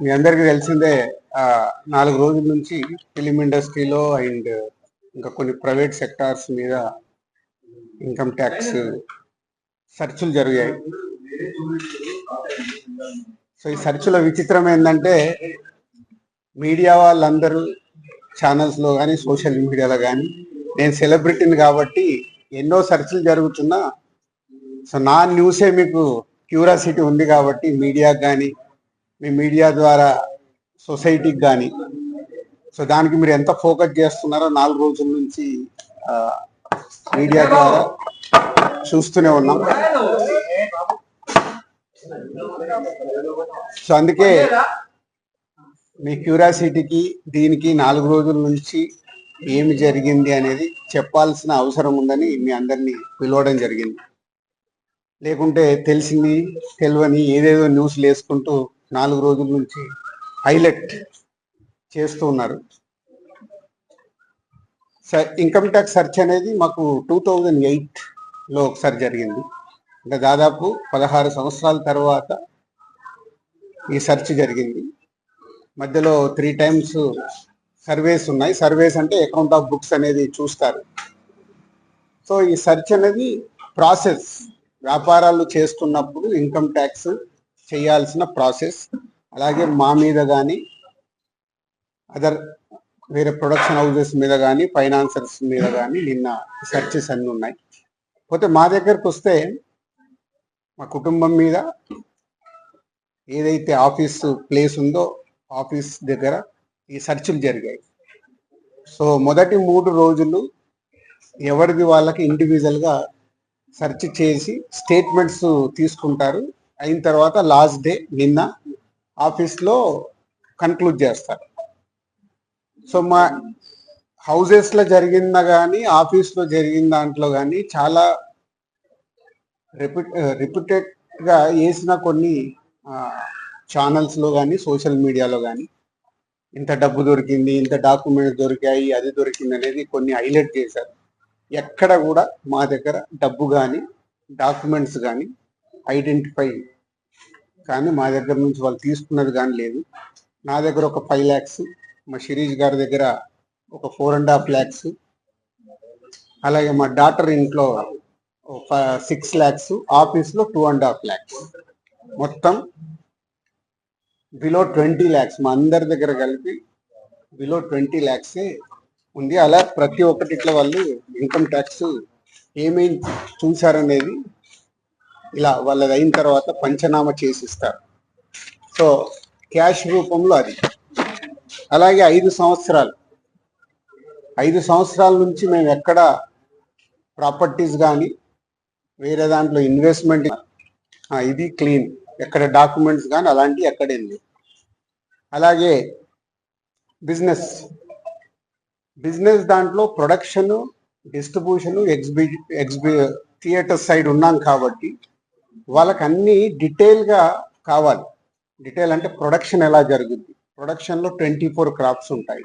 మీ అందరికీ తెలిసిందే 4 రోజుల నుంచి ఫిలిం ఇండస్ట్రీలో అండ్ ఇంకా కొన్ని ప్రైవేట్ సెక్టార్స్ మీద ఇన్కమ్ ట్యాక్స్ సెర్చులు జరిగాయి. సో ఈ సెర్చుల విచిత్రం ఏంటంటే మీడియా వాళ్ళందరూ ఛానల్స్లో కానీ సోషల్ మీడియాలో కానీ నేను సెలబ్రిటీని కాబట్టి ఎన్నో సెర్చులు జరుగుతున్నా సో నా న్యూసే మీకు క్యూరియాసిటీ ఉంది కాబట్టి మీడియాకి కానీ మీ మీడియా ద్వారా సొసైటీకి కానీ సో దానికి మీరు ఎంత ఫోకస్ చేస్తున్నారో 4 రోజుల నుంచి మీడియా ద్వారా చూస్తూనే ఉన్నాం. సో అందుకే మీ క్యూరియాసిటీకి దీనికి 4 రోజుల నుంచి ఏమి జరిగింది అనేది చెప్పాల్సిన అవసరం ఉందని మీ అందరినీ పిలవడం జరిగింది. లేకుంటే తెలిసింది తెలియని ఏదేదో న్యూస్లు వేసుకుంటూ 4 రోజుల నుంచి హైలైట్ చేస్తూ ఉన్నారు. ఇన్కమ్ ట్యాక్స్ సెర్చ్ అనేది మాకు 2008లో ఒకసారి జరిగింది. అంటే దాదాపు 16 సంవత్సరాల తర్వాత ఈ సెర్చ్ జరిగింది. మధ్యలో 3 times సర్వేస్ ఉన్నాయి. సర్వేస్ అంటే అకౌంట్ ఆఫ్ బుక్స్ అనేది చూస్తారు. సో ఈ సెర్చ్ అనేది ప్రాసెస్, వ్యాపారాలు చేస్తున్నప్పుడు ఇన్కమ్ ట్యాక్స్ చేయాల్సిన ప్రాసెస్. అలాగే మా మీద కానీ అదర్ వేరే ప్రొడక్షన్ హౌసెస్ మీద కానీ ఫైనాన్సర్స్ మీద కానీ నిన్న సెర్చెస్ అన్నీ ఉన్నాయి. పోతే మా దగ్గరకు వస్తే మా కుటుంబం మీద ఏదైతే ఆఫీస్ ప్లేస్ ఉందో ఆఫీస్ దగ్గర ఈ సెర్చ్లు జరిగాయి. సో మొదటి 3 రోజులు ఎవరిది వాళ్ళకి ఇండివిజువల్గా సెర్చ్ చేసి స్టేట్మెంట్స్ తీసుకుంటారు. అయిన తర్వాత లాస్ట్ డే నిన్న ఆఫీస్లో కన్క్లూడ్ చేస్తారు. సో మా హౌజెస్లో జరిగిందా కానీ ఆఫీస్లో జరిగిన దాంట్లో కానీ చాలా రిపీటెడ్గా వేసిన కొన్ని ఛానల్స్లో కానీ సోషల్ మీడియాలో కానీ ఇంత డబ్బు దొరికింది, ఇంత డాక్యుమెంట్స్ దొరికాయి, అది దొరికింది అనేది కొన్ని హైలైట్ చేశారు. ఎక్కడ కూడా మా దగ్గర డబ్బు కానీ డాక్యుమెంట్స్ కానీ ఐడెంటిఫై కానీ మా దగ్గర నుంచి వాళ్ళు తీసుకున్నది కానీ లేదు. నా దగ్గర ఒక 5 lakhs, మా శిరీష్ గారి దగ్గర ఒక 4.5 lakhs, అలాగే మా డాటర్ ఇంట్లో 6 lakhs, ఆఫీస్లో 2.5 lakhs, మొత్తం బిలో 20 lakhs మా అందరి దగ్గర కలిపి బిలో 20 lakhs ఉంది. అలా ప్రతి ఒక్కటి ఇట్లా వాళ్ళు ఇన్కమ్ ట్యాక్స్ ఏమేమి చూశారనేది ఇలా వాళ్ళది అయిన తర్వాత పంచనామా చేసిస్తారు. సో క్యాష్ రూపంలో అది. అలాగే 5 సంవత్సరాల నుంచి మేము ఎక్కడ ప్రాపర్టీస్ కానీ వేరే దాంట్లో ఇన్వెస్ట్మెంట్ ఇది క్లీన్, ఎక్కడ డాక్యుమెంట్స్ కానీ అలాంటివి ఎక్కడైంది. అలాగే బిజినెస్ దాంట్లో ప్రొడక్షన్, డిస్ట్రిబ్యూషన్, థియేటర్ సైడ్ ఉన్నాం కాబట్టి వాళ్ళకి అన్నీ డీటెయిల్గా కావాలి. డీటెయిల్ అంటే ప్రొడక్షన్ ఎలా జరుగుద్ది, ప్రొడక్షన్లో 24 crops ఉంటాయి.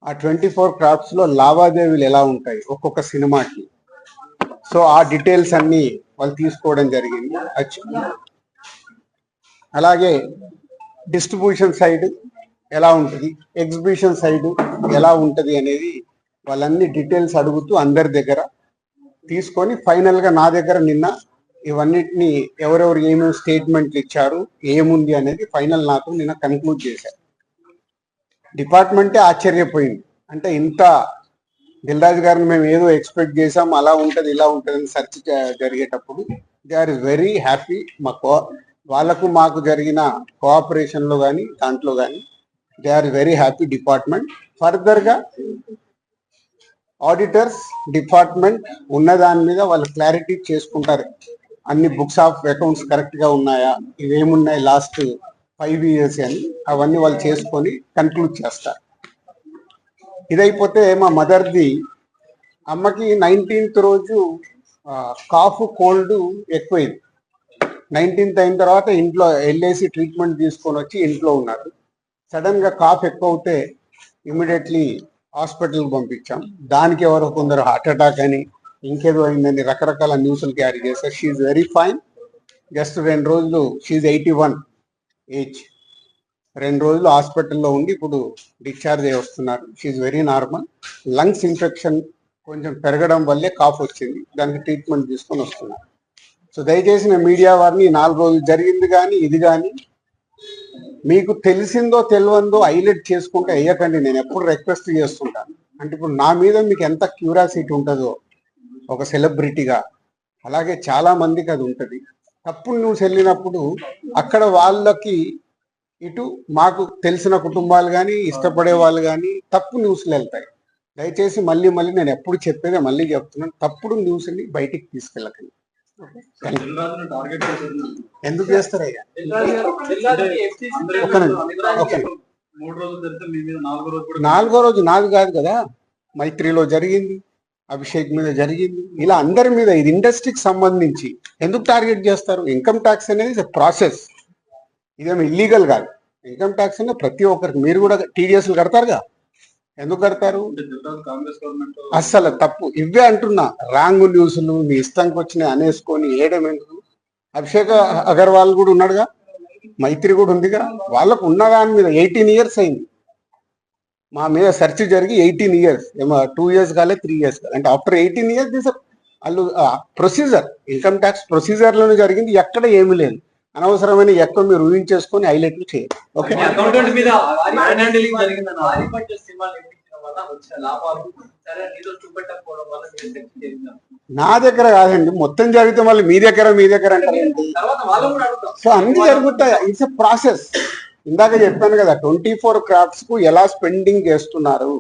ఆ 24 cropsలో లావాదేవీలు ఎలా ఉంటాయి ఒక్కొక్క సినిమాకి. సో ఆ డీటెయిల్స్ అన్నీ వాళ్ళు తీసుకోవడం జరిగింది. అలాగే డిస్ట్రిబ్యూషన్ సైడ్ ఎలా ఉంటుంది, ఎగ్జిబిషన్ సైడ్ ఎలా ఉంటుంది అనేది వాళ్ళన్ని డీటెయిల్స్ అడుగుతూ అందరి దగ్గర తీసుకొని ఫైనల్గా నా దగ్గర నిన్న ఇవన్నిటిని ఎవరెవరు ఏమేమి స్టేట్మెంట్లు ఇచ్చారు, ఏముంది అనేది ఫైనల్ నాకు నిన్న కన్క్లూడ్ చేశారు. డిపార్ట్మెంటే ఆశ్చర్యపోయింది. అంటే ఇంత దిల్రాజు గారిని మేము ఏదో ఎక్స్పెక్ట్ చేసాం, అలా ఉంటుంది ఇలా ఉంటుంది అని సెర్చ్ జరిగేటప్పుడు దే ఆర్ వెరీ హ్యాపీ. వాళ్ళకు మాకు జరిగిన కోఆపరేషన్లో కానీ దాంట్లో కానీ they are very happy department. ఫర్దర్గా ఆడిటర్స్ డిపార్ట్మెంట్ ఉన్న దాని మీద వాళ్ళు క్లారిటీ చేసుకుంటారు. అన్ని బుక్స్ ఆఫ్ అకౌంట్స్ కరెక్ట్గా ఉన్నాయా, ఇవేమున్నాయి లాస్ట్ 5 years అని అవన్నీ వాళ్ళు చేసుకొని కన్క్లూడ్ చేస్తారు. ఇదైపోతే మా మదర్ది, అమ్మకి 19th రోజు కాఫ్ కోల్డ్ ఎక్కువైంది. 19th అయిన తర్వాత ఇంట్లో వెళ్ళేసి ట్రీట్మెంట్ తీసుకొని వచ్చి ఇంట్లో ఉన్నారు. సడన్గా కాఫ్ ఎక్కువ అవుతే ఇమీడియట్లీ హాస్పిటల్కి పంపించాం. దానికి ఎవరో కొందరు హార్ట్ అటాక్ అని ఇంకేదో అయిందని రకరకాల న్యూస్లు క్యారీ చేస్తారు. She very fine. జస్ట్ 2 రోజులు షీఈ్ 81 ఏజ్. 2 రోజులు హాస్పిటల్లో ఉండి ఇప్పుడు డిశ్చార్జ్ అయ్యి వస్తున్నారు. She's very normal. Lungs infection కొంచెం పెరగడం వల్లే కాఫ్ వచ్చింది, దానికి ట్రీట్మెంట్ తీసుకొని వస్తున్నారు. సో దయచేసి నేను మీడియా వారిని 4 రోజులు జరిగింది కానీ ఇది కానీ మీకు తెలిసిందో తెలియందో హైలైట్ చేసుకుంటే వేయకండి. నేను ఎప్పుడు రిక్వెస్ట్ చేస్తుంటాను. అంటే ఇప్పుడు నా మీద మీకు ఎంత క్యూరియాసిటీ ఉంటుందో ఒక సెలబ్రిటీగా, అలాగే చాలా మందికి అది ఉంటుంది. తప్పుడు న్యూస్ వెళ్ళినప్పుడు అక్కడ వాళ్ళకి ఇటు మాకు తెలిసిన కుటుంబాలు కానీ ఇష్టపడే వాళ్ళు కానీ తప్పు న్యూస్లు వెళ్తాయి. దయచేసి మళ్ళీ నేను ఎప్పుడు చెప్పేదే మళ్ళీ చెప్తున్నాను, తప్పుడు న్యూస్ని బయటికి తీసుకెళ్ళకండి. ఎందుకు చేస్తారయ్యా? నాలుగో రోజు నాది కాదు కదా, మైత్రిలో జరిగింది, అభిషేక్ మీద జరిగింది, ఇలా అందరి మీద. ఇది ఇండస్ట్రీకి సంబంధించి ఎందుకు టార్గెట్ చేస్తారు? ఇన్కమ్ ట్యాక్స్ అనేది ప్రాసెస్, ఇదేమి ఇల్లీగల్ కాదు. ఇన్కమ్ ట్యాక్స్ అనేది ప్రతి ఒక్కరికి, మీరు కూడా టీడీఎస్లు కడతారుగా, ఎందుకు కడతారు? అస్సలు తప్పు. ఇవే అంటున్నా, రాంగ్ న్యూస్లు మీ ఇష్టంకి వచ్చినాయి అనేసుకొని ఏయడం ఎందుకు? అభిషేక్ అగర్వాల్ కూడా ఉన్నాడుగా, మైత్రి కూడా ఉందిగా, వాళ్ళకు ఉన్న దాని మీద 18 ఇయర్స్ అయింది. మా మీద సెర్చ్ జరిగి 18 ఇయర్స్, ఏమో 2 ఇయర్స్ కాలే 3 ఇయర్స్ కాలే. అంటే ఆఫ్టర్ 18 ఇయర్స్ దిస్ వాళ్ళు ప్రొసీజర్, ఇన్కమ్ ట్యాక్స్ ప్రొసీజర్లోనే జరిగింది, ఎక్కడ ఏమీ లేదు. అనవసరమైన ఎక్కువ మీరు ఊహించేసుకొని హైలైట్లు చేయాలి. ఓకే, నా దగ్గర కాదండి, మొత్తం జరిగితే మళ్ళీ మీ దగ్గర అంటారేంటి? సో అన్ని జరుగుతాయి, ఇట్స్ ఎ ప్రాసెస్. ఇందాక చెప్పాను కదా, 24 క్రాఫ్ట్స్ కు ఎలా స్పెండింగ్ చేస్తున్నారు.